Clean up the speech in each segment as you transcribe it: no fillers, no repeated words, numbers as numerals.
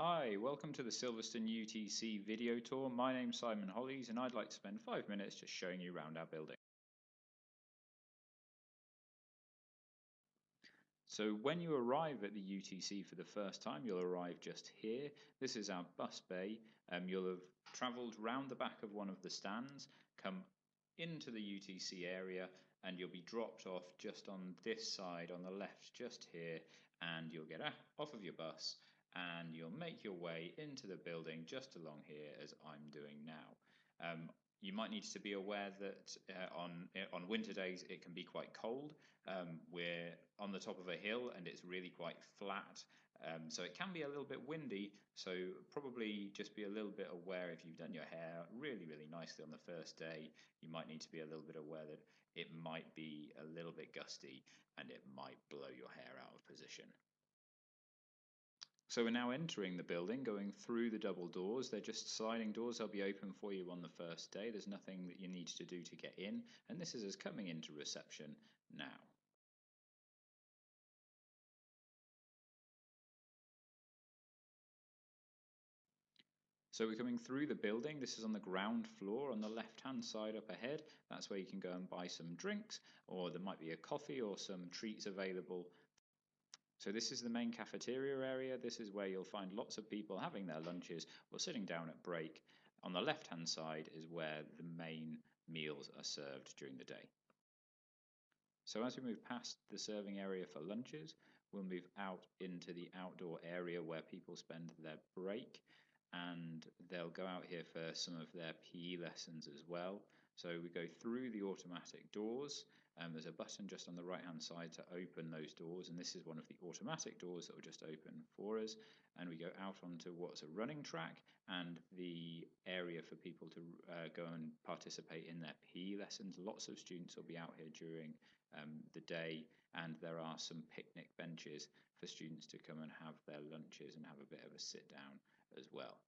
Hi, welcome to the Silverstone UTC video tour. My name's Simon Hollies and I'd like to spend 5 minutes just showing you around our building. So when you arrive at the UTC for the first time, you'll arrive just here. This is our bus bay. You'll have travelled round the back of one of the stands, come into the UTC area, and you'll be dropped off just on this side on the left just here, and you'll get off of your bus and you'll make your way into the building just along here as I'm doing now. You might need to be aware that on winter days it can be quite cold. We're on the top of a hill and it's really quite flat, so it can be a little bit windy. So probably just be a little bit aware if you've done your hair really nicely on the first day. You might need to be a little bit aware that it might be a little bit gusty and it might blow your hair out of position. So we're now entering the building, going through the double doors. They're just sliding doors. They'll be open for you on the first day. There's nothing that you need to do to get in. And this is us coming into reception now. So we're coming through the building. This is on the ground floor on the left-hand side up ahead. That's where you can go and buy some drinks, or there might be a coffee or some treats available. So this is the main cafeteria area. This is where you'll find lots of people having their lunches or sitting down at break. On the left-hand side is where the main meals are served during the day. So as we move past the serving area for lunches, we'll move out into the outdoor area where people spend their break, and they'll go out here for some of their PE lessons as well. So we go through the automatic doors. There's a button just on the right hand side to open those doors, and this is one of the automatic doors that will just open for us. And we go out onto what's a running track and the area for people to go and participate in their PE lessons. Lots of students will be out here during the day, and there are some picnic benches for students to come and have their lunches and have a bit of a sit down as well.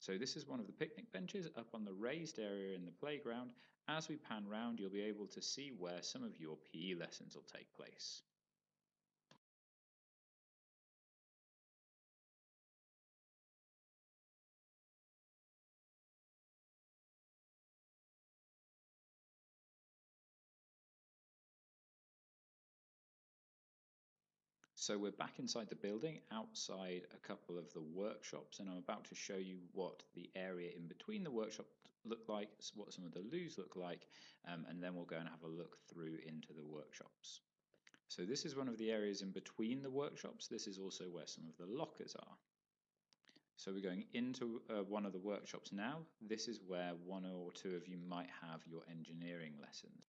So this is one of the picnic benches up on the raised area in the playground. As we pan round, you'll be able to see where some of your PE lessons will take place. So we're back inside the building, outside a couple of the workshops, and I'm about to show you what the area in between the workshops look like, what some of the loos look like, and then we'll go and have a look through into the workshops. So this is one of the areas in between the workshops. This is also where some of the lockers are. So we're going into one of the workshops now. This is where one or two of you might have your engineering lessons.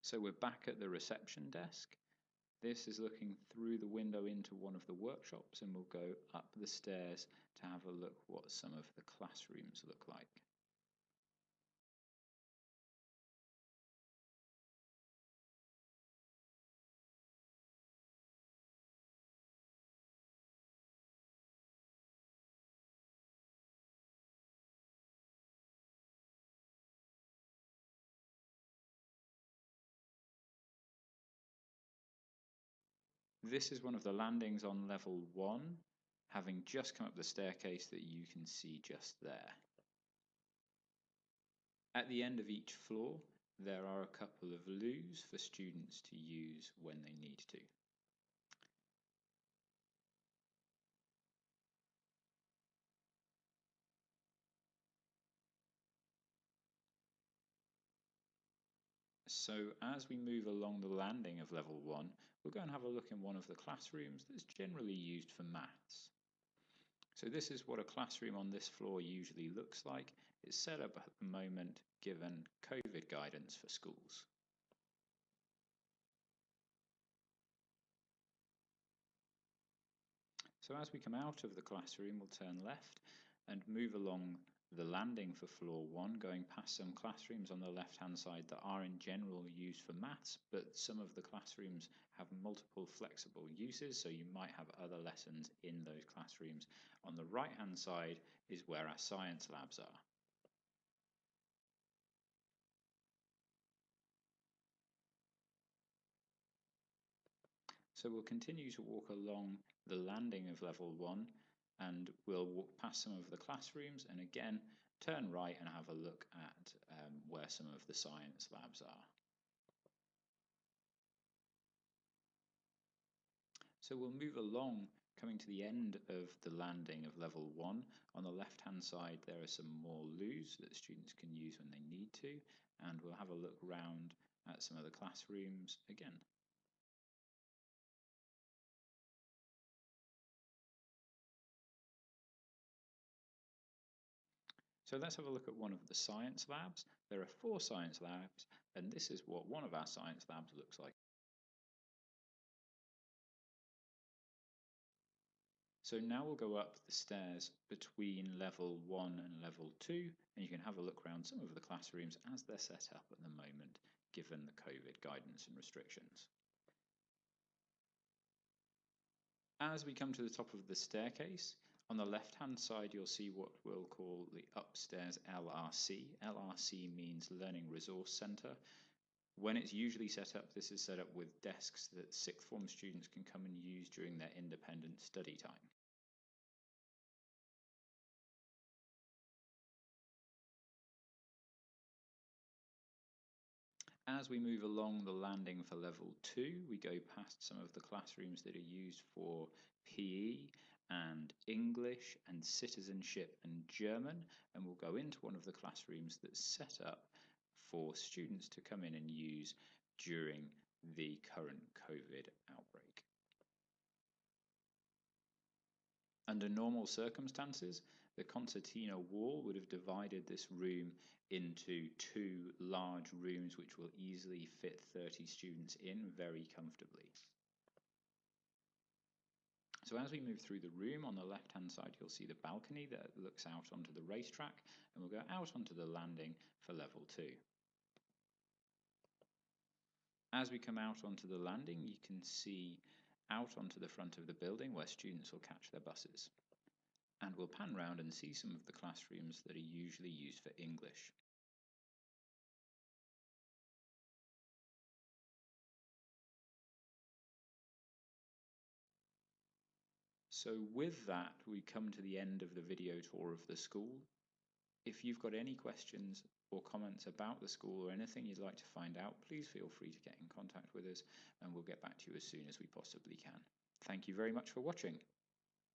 So we're back at the reception desk. This is looking through the window into one of the workshops, and we'll go up the stairs to have a look what some of the classrooms look like. This is one of the landings on level 1, having just come up the staircase that you can see just there. At the end of each floor, there are a couple of loos for students to use when they need to. So as we move along the landing of level 1, we'll go and have a look in one of the classrooms that's generally used for maths. So this is what a classroom on this floor usually looks like. It's set up at the moment given COVID guidance for schools. So as we come out of the classroom, we'll turn left and move along the landing for floor 1, going past some classrooms on the left-hand side that are in general used for maths, but some of the classrooms have multiple flexible uses, so you might have other lessons in those classrooms. On the right-hand side is where our science labs are. So we'll continue to walk along the landing of level 1 and we'll walk past some of the classrooms and again turn right and have a look at where some of the science labs are. So we'll move along, coming to the end of the landing of level 1. On the left hand side there are some more loos that students can use when they need to, and we'll have a look round at some of the classrooms again. So let's have a look at one of the science labs. There are 4 science labs, and this is what one of our science labs looks like. So now we'll go up the stairs between level 1 and level 2, and you can have a look around some of the classrooms as they're set up at the moment, given the COVID guidance and restrictions. As we come to the top of the staircase, on the left hand side you'll see what we'll call the upstairs LRC. LRC means Learning Resource Centre. When it's usually set up, this is set up with desks that sixth form students can come and use during their independent study time. As we move along the landing for level 2, we go past some of the classrooms that are used for PE and English and citizenship and German, and we'll go into one of the classrooms that's set up for students to come in and use during the current COVID outbreak. Under normal circumstances, the concertina wall would have divided this room into 2 large rooms which will easily fit 30 students in very comfortably. So as we move through the room, on the left hand side you'll see the balcony that looks out onto the racetrack, and we'll go out onto the landing for level 2. As we come out onto the landing, you can see out onto the front of the building where students will catch their buses. And we'll pan round and see some of the classrooms that are usually used for English. So with that, we come to the end of the video tour of the school. If you've got any questions or comments about the school or anything you'd like to find out, please feel free to get in contact with us and we'll get back to you as soon as we possibly can. Thank you very much for watching.